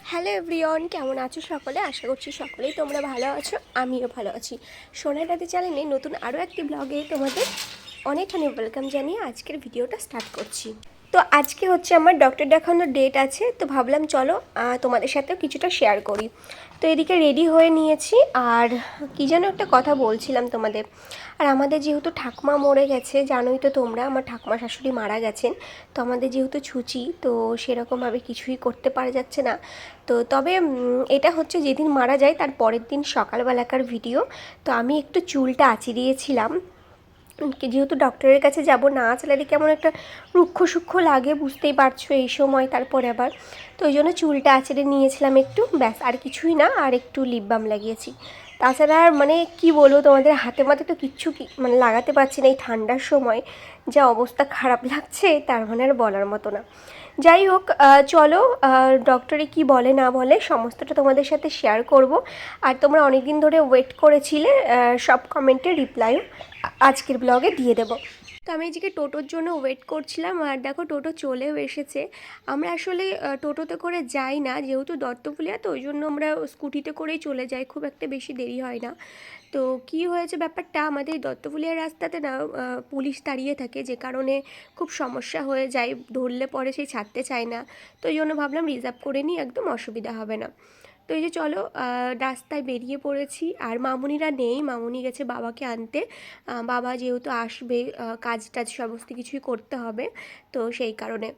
Hello everyone, কেমন আছো সকলে? আশা করছি সকলেই তোমরা ভালো আছো, আমিও ভালো আছি। সোনার রাতে চ্যানেলে নতুন আরও একটি ব্লগে তোমাদের অনেক ওয়েলকাম জানিয়ে আজকের ভিডিওটা স্টার্ট করছি। তো আজকে হচ্ছে আমার ডক্টর দেখানোর ডেট আছে, তো ভাবলাম চলো তোমাদের সাথেও কিছুটা শেয়ার করি। তো এদিকে রেডি হয়ে নিয়েছি, আর কী যেন একটা কথা বলছিলাম তোমাদের। আর আমাদের যেহেতু ঠাকুমা মরে গেছে, জানোই তো তোমরা, আমার ঠাকুমা শাশুড়ি মারা গেছেন। তো আমাদের যেহেতু ছুচি, তো সেরকমভাবে কিছুই করতে পারা যাচ্ছে না। তো তবে এটা হচ্ছে যেদিন মারা যায় তার পরের দিন সকালবেলাকার ভিডিও। তো আমি একটু চুলটা আঁচিড়িয়েছিলাম, যেহেতু ডক্টরের কাছে যাব, না আঁচড়ালে কেমন একটা রুক্ষ সূক্ষ্ম লাগে, বুঝতেই পারছো এই সময়। তারপরে আবার তো ওই জন্য চুলটা আঁচড়ে নিয়েছিলাম একটু, ব্যাস, আর কিছুই না। আর একটু লিপ বাম লাগিয়েছি। তাছাড়া আর মানে কি বলবো তোমাদের, হাতে মাতে তো কিচ্ছু মানে লাগাতে পারছি না। এই ঠান্ডার সময় যা অবস্থা খারাপ লাগছে, তার মানে আর বলার মতো না। যাই হোক, চলো ডক্টরে কি বলে না বলে সমস্তটা তোমাদের সাথে শেয়ার করব। আর তোমরা অনেক দিন ধরে ওয়েট করেছিলে, সব কমেন্টের রিপ্লাইও আজকের ব্লগে দিয়ে দেবো। তো আমি আজকে টোটোর জন্য ওয়েট করছিলাম, আর দেখো টোটো চলেও এসেছে। আমরা আসলে টোটোতে করে যাই না, যেহেতু দত্তফুলিয়া, তো ওই জন্য আমরা স্কুটিতে করেই চলে যাই, খুব একটা বেশি দেরি হয় না। তো কি হয়েছে ব্যাপারটা, আমাদের দত্তফুলিয়ার রাস্তাতে না পুলিশ দাঁড়িয়ে থাকে, যে কারণে খুব সমস্যা হয়ে যায়, ধরলে পরে সেই ছাড়তে চায় না। তো এই জন্য ভাবলাম রিজার্ভ করে নিই, একদম অসুবিধা হবে না। তো এই যে চলো রাস্তায় বেরিয়ে পড়েছি। আর মামুনিরা নেই, মামুনি গেছে বাবাকে আনতে। বাবা যেহেতু আসবে, কাজ টাজ সমস্ত কিছুই করতে হবে, তো সেই কারণে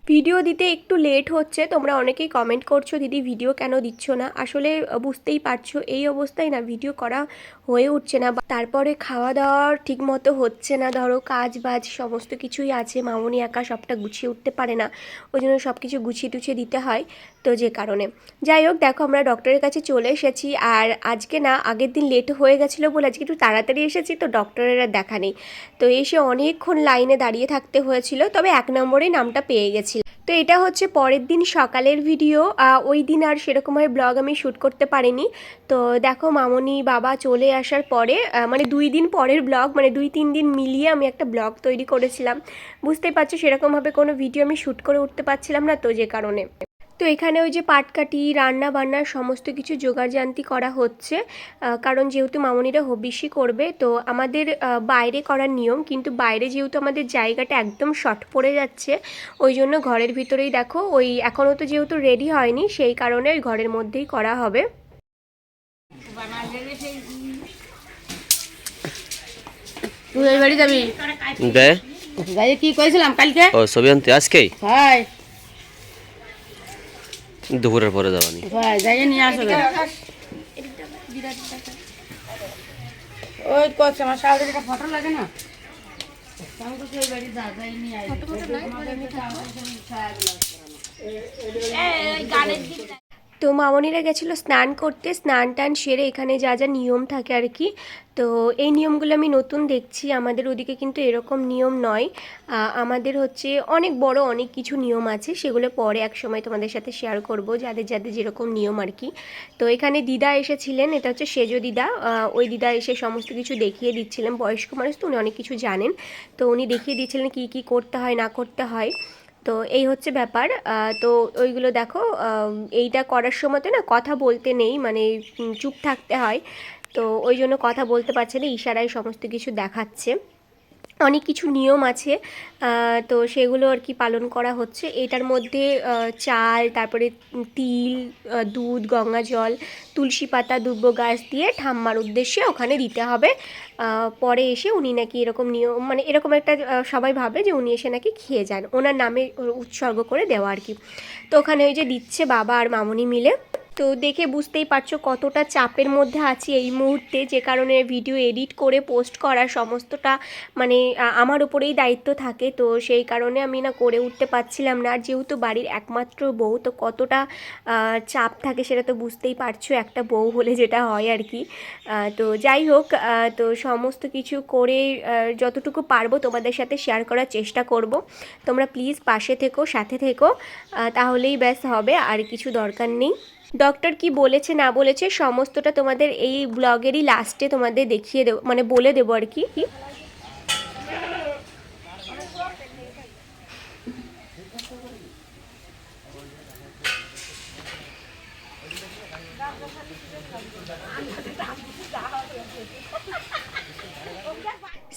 ভিডিও দিতে একটু লেট হচ্ছে। তোমরা অনেকেই কমেন্ট করছো, দিদি ভিডিও কেন দিচ্ছ না। আসলে বুঝতেই পারছো, এই অবস্থায় না ভিডিও করা হয়ে উঠছে না। তারপরে খাওয়া দাওয়ার ঠিক মতো হচ্ছে না, ধরো কাজ বাজ সমস্ত কিছুই আছে, মামুনি একা সবটা গুছিয়ে উঠতে পারে না, ওই জন্য সব কিছু গুছিয়ে টুছিয়ে দিতে হয়। তো যে কারণে যাই হোক, দেখো আমরা ডক্টরের কাছে চলে এসেছি। আর আজকে না আগের দিন লেট হয়ে গেছিলো বলে আজকে একটু তাড়াতাড়ি এসেছি, তো ডক্টরের আর দেখা নেই। তো এসে অনেকক্ষণ লাইনে দাঁড়িয়ে থাকতে হয়েছিল, তবে 1 নম্বরেই নামটা পেয়ে গেছি। তো এটা হচ্ছে পরের দিন সকালের ভিডিও। ওই দিন আর সেরকমভাবে ব্লগ আমি শ্যুট করতে পারিনি। তো দেখো মামনি বাবা চলে আসার পরে, মানে 2 দিন পরের ব্লগ, মানে 2-3 দিন মিলিয়ে আমি একটা ব্লগ তৈরি করেছিলাম। বুঝতেই পারছো সেরকমভাবে কোনো ভিডিও আমি শ্যুট করে উঠতে পারছিলাম না, তো যে কারণে। তো এখানে ওই যে পাটকাঠি, রান্না বান্নার সমস্ত কিছু জোগাড়জান্তি করা হচ্ছে, কারণ যেহেতু মামনিরা হবিষ্যি করবে, তো আমাদের বাইরে করার নিয়ম, কিন্তু বাইরে যেহেতু আমাদের জায়গাটা একদম শর্ট পড়ে যাচ্ছে, ওই জন্য ঘরের ভিতরেই দেখো, ওই এখনও তো যেহেতু রেডি হয়নি, সেই কারণে ওই ঘরের মধ্যেই করা হবে। তুই এই বাড়ি যাবি? কি কইছিলাম কালকে? ও ছবি আনতে আজকেই? ভাই দুপুরের পরে যাবানি। ভাই যাই নিয়ে আসো। ওই কচ্ছে আমার সাউদের একটা ফটো লাগে না? আমি তো সেই বাড়ি যাই নিয়ে আই। ফটো নাই বলে আমি থাকবো। গানের দিন। তো মামনিরা গেছিলো স্নান করতে, স্নান টান সেরে এখানে যা যা নিয়ম থাকে আর কি। তো এই নিয়মগুলো আমি নতুন দেখছি, আমাদের ওদিকে কিন্তু এরকম নিয়ম নয়। আমাদের হচ্ছে অনেক বড় অনেক কিছু নিয়ম আছে, সেগুলো পরে এক সময় তোমাদের সাথে শেয়ার করব, যাদের যাদের যেরকম নিয়ম আর কি। তো এখানে দিদা এসেছিলেন, এটা হচ্ছে সেজো দিদা। ওই দিদা এসে সমস্ত কিছু দেখিয়ে দিচ্ছিলেন, বয়স্ক মানুষ তো উনি অনেক কিছু জানেন। তো উনি দেখিয়ে দিচ্ছিলেন কী কী করতে হয় না করতে হয়। তো এই হচ্ছে ব্যাপার। তো ওইগুলো দেখো, এইটা করার সময়তে না কথা বলতে নেই, মানে চুপ থাকতে হয়। তো ওই জন্য কথা বলতে পারছে না, ইশারায় সমস্ত কিছু দেখাচ্ছে। অনেক কিছু নিয়ম আছে, তো সেগুলো আর কি পালন করা হচ্ছে। এটার মধ্যে চাল, তারপরে তিল, দুধ, গঙ্গা জল, তুলসী পাতা, দুব্বো গাছ দিয়ে ঠাম্মার উদ্দেশ্যে ওখানে দিতে হবে। পরে এসে উনি নাকি এরকম নিয়ম, মানে এরকম একটা সবাই ভাবে যে উনি এসে নাকি খেয়ে যান, ওনার নামে উৎসর্গ করে দেওয়া আর কি। তো ওখানে ওই যে দিচ্ছে বাবা আর মামনি মিলে। তো দেখে বুঝতেই পারছো কতটা চাপের মধ্যে আছি এই মুহূর্তে, যে কারণে ভিডিও এডিট করে পোস্ট করার সমস্তটা মানে আমার উপরেই দায়িত্ব থাকে। তো সেই কারণে আমি না করে উঠতে পারছিলাম না। আর যেহেতু বাড়ির একমাত্র বউ, তো কতটা চাপ থাকে সেটা তো বুঝতেই পারছো, একটা বউ হলে যেটা হয় আর কি। তো যাই হোক, তো সমস্ত কিছু করে যতটুকু পারবো তোমাদের সাথে শেয়ার করার চেষ্টা করব। তোমরা প্লিজ পাশে থেকো, সাথে থেকো, তাহলেই ব্যাস হবে, আর কিছু দরকার নেই। ডক্টর কি বলেছে না বলেছে সমস্তটা তোমাদের এই ব্লগেরই লাস্টে তোমাদের দেখিয়ে দেবো, মানে বলে দেবো আর কি।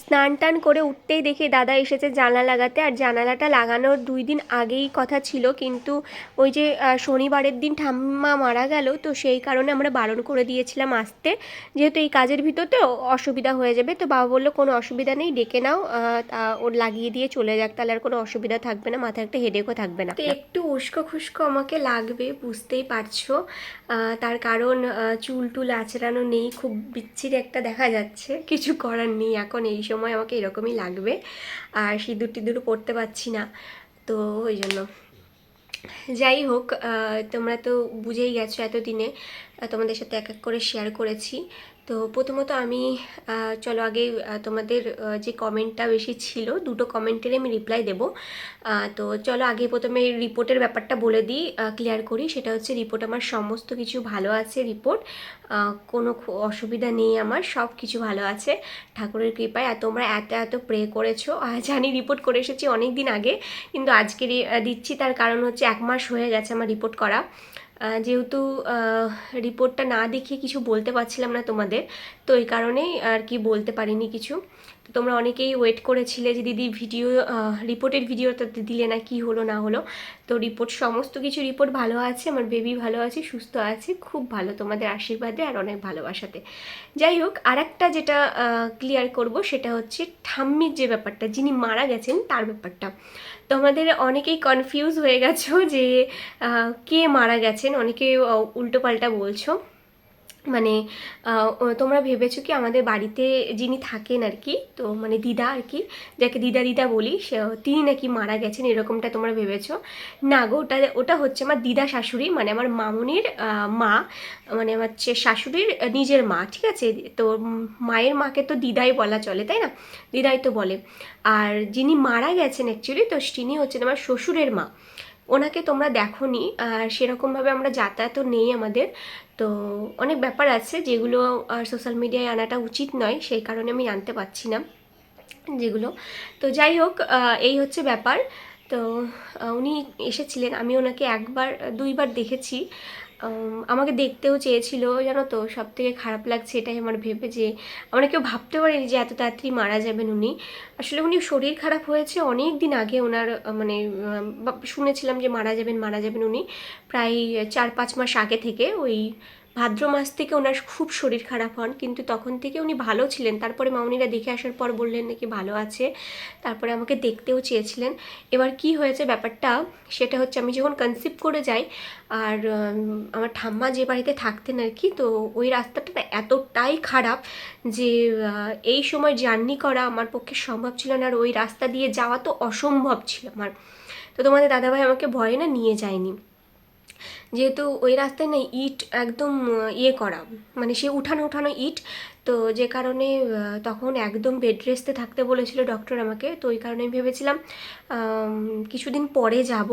স্নান টান করে উঠতেই দেখি দাদা এসেছে জানলা লাগাতে। আর জানালাটা লাগানোর 2 দিন আগেই কথা ছিল, কিন্তু ওই যে শনিবারের দিন ঠাম্মা মারা গেল, তো সেই কারণে আমরা বারণ করে দিয়েছিলাম আসতে, যেহেতু এই কাজের ভিতর তো অসুবিধা হয়ে যাবে। তো বাবা বললো কোনো অসুবিধা নেই, ডেকে নাও, তা ওর লাগিয়ে দিয়ে চলে যাক, তাহলে আর কোনো অসুবিধা থাকবে না, মাথায় একটা হেডেকও থাকবে না। তো একটু উস্কো খুস্কো আমাকে লাগবে, বুঝতেই পারছো। তার কারণ চুল টুল আঁচড়ানো নেই, খুব বিচ্ছিরি একটা দেখা যাচ্ছে, কিছু করার নেই, এখন এই সময় আমাকে এরকমই লাগবে। আর সিঁদুর টিঁদুরও পরতে পারছি না, তো ওই জন্য। যাই হোক, তোমরা তো বুঝেই গেছো এতদিনে, তোমাদের সাথে এক এক করে শেয়ার করেছি। তো প্রথমত আমি চলো আগে তোমাদের যে কমেন্টটা বেশি ছিল, 2টো কমেন্টের আমি রিপ্লাই দেবো। তো চলো আগে প্রথমে রিপোর্টের ব্যাপারটা বলে দিই, ক্লিয়ার করি। সেটা হচ্ছে রিপোর্ট আমার সমস্ত কিছু ভালো আছে, রিপোর্ট কোনো অসুবিধা নেই, আমার সব কিছু ভালো আছে ঠাকুরের কৃপায়। আর তোমরা এত এত প্রে করেছো, জানি রিপোর্ট করে এসেছি অনেক দিন আগে, কিন্তু আজকে দিচ্ছি। তার কারণ হচ্ছে 1 মাস হয়ে গেছে আমার রিপোর্ট করা, যেহেতু রিপোর্টটা না দেখিয়ে কিছু বলতে পারছিলাম না তোমাদের, তো এই কারণেই আর কি বলতে পারিনি কিছু। তো তোমরা অনেকেই ওয়েট করেছিলে যে দিদি ভিডিও, রিপোর্টের ভিডিওটা দিলে না, কি হলো না হলো। তো রিপোর্ট সমস্ত কিছু রিপোর্ট ভালো আছে, আমার বেবি ভালো আছে, সুস্থ আছে, খুব ভালো, তোমাদের আশীর্বাদে আর অনেক ভালোবাসাতে। যাই হোক, আর একটা যেটা ক্লিয়ার করব সেটা হচ্ছে ঠাম্মির যে ব্যাপারটা, যিনি মারা গেছেন তার ব্যাপারটা। তোমাদের অনেকেই কনফিউজ হয়ে গেছো যে কে মারা গেছেন, অনেকে উল্টোপাল্টা বলছো। মানে তোমরা ভেবেছো কি আমাদের বাড়িতে যিনি থাকেন আর কি, তো মানে দিদা আর কি, যাকে দিদা দিদা বলি, তিনি নাকি মারা গেছেন, এরকমটা তোমরা ভেবেছো। না গো, ওটা হচ্ছে আমার দিদা শাশুড়ি, মানে আমার মামুনির মা, মানে আমার শাশুড়ির নিজের মা, ঠিক আছে। তো মায়ের মাকে তো দিদাই বলা চলে, তাই না, দিদাই তো বলে। আর যিনি মারা গেছেন অ্যাকচুয়ালি, তো তিনি হচ্ছেন আমার শ্বশুরের মা। ওনাকে তোমরা দেখোনি, আর সেরকমভাবে আমরা যাতায়াতও নেই আমাদের, তো অনেক ব্যাপার আছে যেগুলো সোশ্যাল মিডিয়ায় আনাটা উচিত নয়, সেই কারণে আমি আনতে পারছি না যেগুলো। তো যাই হোক, এই হচ্ছে ব্যাপার। তো উনি এসেছিলেন, আমি ওনাকে 1-2বার দেখেছি। আমাকে দেখতেও চেয়েছিল, জানো তো। সব থেকে খারাপ লাগছে এটাই আমার ভেবে, যে আমরা কেউ ভাবতে পারিনি যে এত তাড়াতাড়ি মারা যাবেন উনি। আসলে উনি শরীর খারাপ হয়েছে অনেক দিন আগে, ওনার মানে শুনেছিলাম যে মারা যাবেন উনি প্রায় 4-5 মাস আগে থেকে। ওই ভাদ্র মাস থেকে ওনার খুব শরীর খারাপ হন, কিন্তু তখন থেকে উনি ভালো ছিলেন। তারপরে মামুনিরা দেখে আসার পর বললেন নাকি ভালো আছে, তারপরে আমাকে দেখতেও চেয়েছিলেন। এবার কি হয়েছে ব্যাপারটা, সেটা হচ্ছে আমি যখন কনসিভ করে যাই, আর আমার ঠাম্মা যে বাড়িতে থাকতেন আর কি, তো ওই রাস্তাটা না এতটাই খারাপ যে এই সময় জার্নি করা আমার পক্ষে সম্ভব ছিল না, আর ওই রাস্তা দিয়ে যাওয়া তো অসম্ভব ছিল আমার। তো তোমাদের দাদাভাই আমাকে ভয়ে না নিয়ে যায়নি, যেহেতু ওই রাস্তায় না ইট একদম ইয়ে করা, মানে সে উঠানো উঠানো ইট, তো যে কারণে তখন একদম বেড রেস্টে থাকতে বলেছিল ডক্টর আমাকে। তো ওই কারণে আমি ভেবেছিলাম কিছুদিন পরে যাব,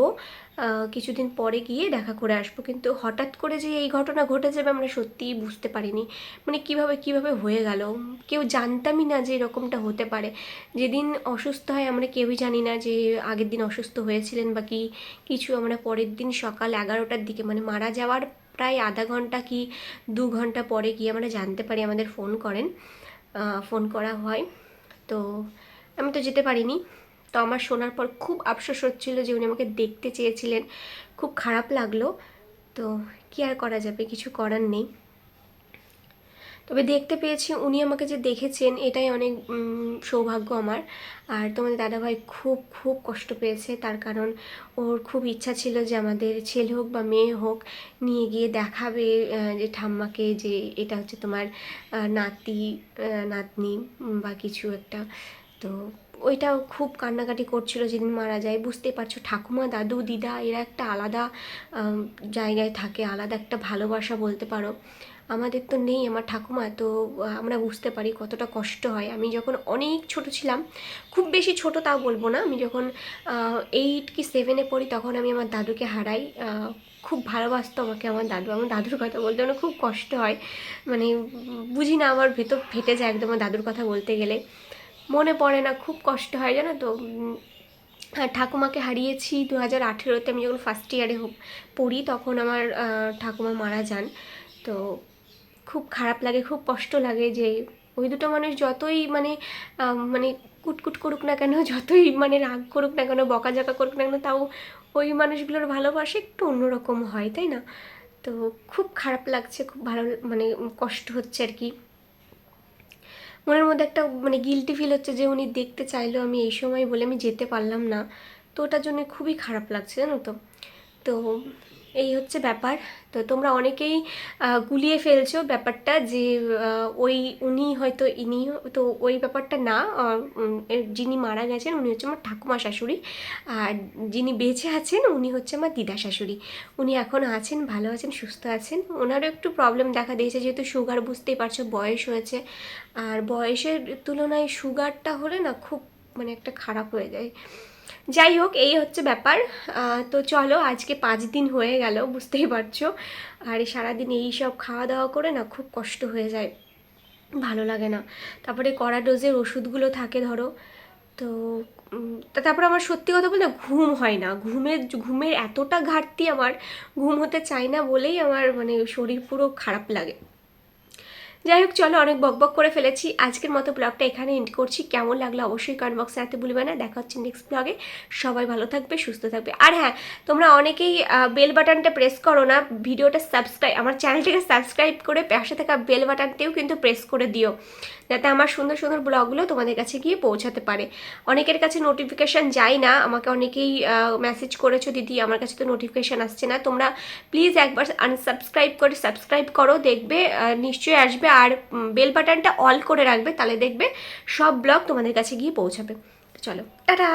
কিছুদিন পরে গিয়ে দেখা করে আসবো, কিন্তু হঠাৎ করে যে এই ঘটনা ঘটে যাবে আমরা সত্যিই বুঝতে পারিনি। মানে কিভাবে হয়ে গেল, কেউ জানতামই না যে এরকমটা হতে পারে। যেদিন অসুস্থ হয় আমরা কেউই জানি না যে আগের দিন অসুস্থ হয়েছিলেন বা কিছু। আমরা পরের দিন সকাল 11টার দিকে, মানে মারা যাওয়ার প্রায় আধা ঘন্টা কি 2 ঘন্টা পরে গিয়ে আমরা জানতে পারি, আমাদের ফোন করা হয়। তো আমি তো যেতে পারিনি। তো আমার শোনার পর খুব আফসোস হচ্ছিলো যে উনি আমাকে দেখতে চেয়েছিলেন, খুব খারাপ লাগলো। তো কি আর করা যাবে, কিছু করার নেই। তবে দেখতে পেয়েছি, উনি আমাকে যে দেখেছেন এটাই অনেক সৌভাগ্য আমার। আর তোমাদের দাদাভাই খুব খুব কষ্ট পেয়েছে, তার কারণ ওর খুব ইচ্ছা ছিল যে আমাদের ছেলে হোক বা মেয়ে হোক নিয়ে গিয়ে দেখাবে যে ঠাম্মাকে, যে এটা হচ্ছে তোমার নাতি নাতনি বা কিছু একটা। তো ওইটাও খুব কান্নাকাটি করছিল যেদিন মারা যায়। বুঝতেই পারছো, ঠাকুমা দাদু দিদা এরা একটা আলাদা জায়গায় থাকে, আলাদা একটা ভালোবাসা বলতে পারো। আমাদের তো নেই আমার ঠাকুমা, তো আমরা বুঝতে পারি কতটা কষ্ট হয়। আমি যখন অনেক ছোট ছিলাম, খুব বেশি ছোট তাও বলবো না, আমি যখন 8 কি 7-এ পড়ি, তখন আমি আমার দাদুকে হারাই। খুব ভালোবাসতো আমাকে আমার দাদু। আমার দাদুর কথা বলতে আমার খুব কষ্ট হয়, মানে বুঝি না, আমার ভেতর ফেটে যায় একদম আমার দাদুর কথা বলতে গেলে, মনে পড়ে না, খুব কষ্ট হয় জানো তো। আর ঠাকুমাকে হারিয়েছি 2018-তে, আমি যখন ফার্স্ট ইয়ারে পড়ি, তখন আমার ঠাকুমা মারা যান। তো খুব খারাপ লাগে, খুব কষ্ট লাগে যে ওই দুটো মানুষ যতই মানে কুটকুট করুক না কেন, যতই মানে রাগ করুক না কেন, বকাঝকা করুক না কেন, তাও ওই মানুষগুলোর ভালোবাসা একটু অন্যরকম হয়, তাই না? তো খুব খারাপ লাগছে, খুব ভালো মানে কষ্ট হচ্ছে আর কি। মনের মধ্যে একটা মানে গিল্টি ফিল হচ্ছে যে উনি দেখতে চাইলো, আমি এই সময় বলে আমি যেতে পারলাম না, তো ওটার জন্য খুবই খারাপ লাগছে, জানো তো। তো এই হচ্ছে ব্যাপার। তো তোমরা অনেকেই গুলিয়ে ফেলছো ব্যাপারটা যে উনি হয়তো ইনি, তো ওই ব্যাপারটা না। যিনি মারা গেছেন উনি হচ্ছে আমার ঠাকুমা শাশুড়ি, আর যিনি বেঁচে আছেন উনি হচ্ছে আমার দিদা শাশুড়ি। উনি এখন আছেন, ভালো আছেন, সুস্থ আছেন। ওনারও একটু প্রবলেম দেখা দিয়েছে, যেহেতু সুগার, বুঝতেই পারছো বয়স হয়েছে, আর বয়সের তুলনায় সুগারটা হলে না খুব মানে একটা খারাপ হয়ে যায়। যাই হোক, এই হচ্ছে ব্যাপার। তো চলো, আজকে 5 দিন হয়ে গেল, বুঝতেই পারছো। আর সারাদিন এই সব খাওয়া দাওয়া করে না খুব কষ্ট হয়ে যায়, ভালো লাগে না। তারপরে কড়া ডোজের ওষুধগুলো থাকে ধরো, তো তারপরে আমার সত্যি কথা বলতে ঘুম হয় না, ঘুমের এতটা ঘাটতি আমার, ঘুম হতে চায় না বলেই আমার মানে শরীর পুরো খারাপ লাগে। যাই হোক, চলো, অনেক বকবক করে ফেলেছি। আজকের মতো ব্লগটা এখানে এন্ড করছি। কেমন লাগলো অবশ্যই কমেন্ট বক্সে জানাতে ভুলবে না। দেখা হচ্ছে নেক্সট ব্লগে। সবাই ভালো থাকবে, সুস্থ থাকবে। আর হ্যাঁ, তোমরা অনেকেই বেল বাটনটা প্রেস করো না, ভিডিওটা সাবস্ক্রাইব, আমার চ্যানেলটাকে সাবস্ক্রাইব করে পাশে থাকা বেল বাটনটাও কিন্তু প্রেস করে দিও, যাতে আমার সুন্দর সুন্দর ব্লগগুলো তোমাদের কাছে গিয়ে পৌঁছাতে পারে। অনেকের কাছে নোটিফিকেশান যায় না, আমাকে অনেকেই মেসেজ করেছো, দিদি আমার কাছে তো নোটিফিকেশান আসছে না। তোমরা প্লিজ একবার আনসাবস্ক্রাইব করে সাবস্ক্রাইব করো, দেখবে নিশ্চয়ই আসবে। আর বেল বাটনটা অল করে রাখবে, তাহলে দেখবে সব ব্লগ তোমাদের কাছে গিয়ে পৌঁছাবে। চলো, টাটা।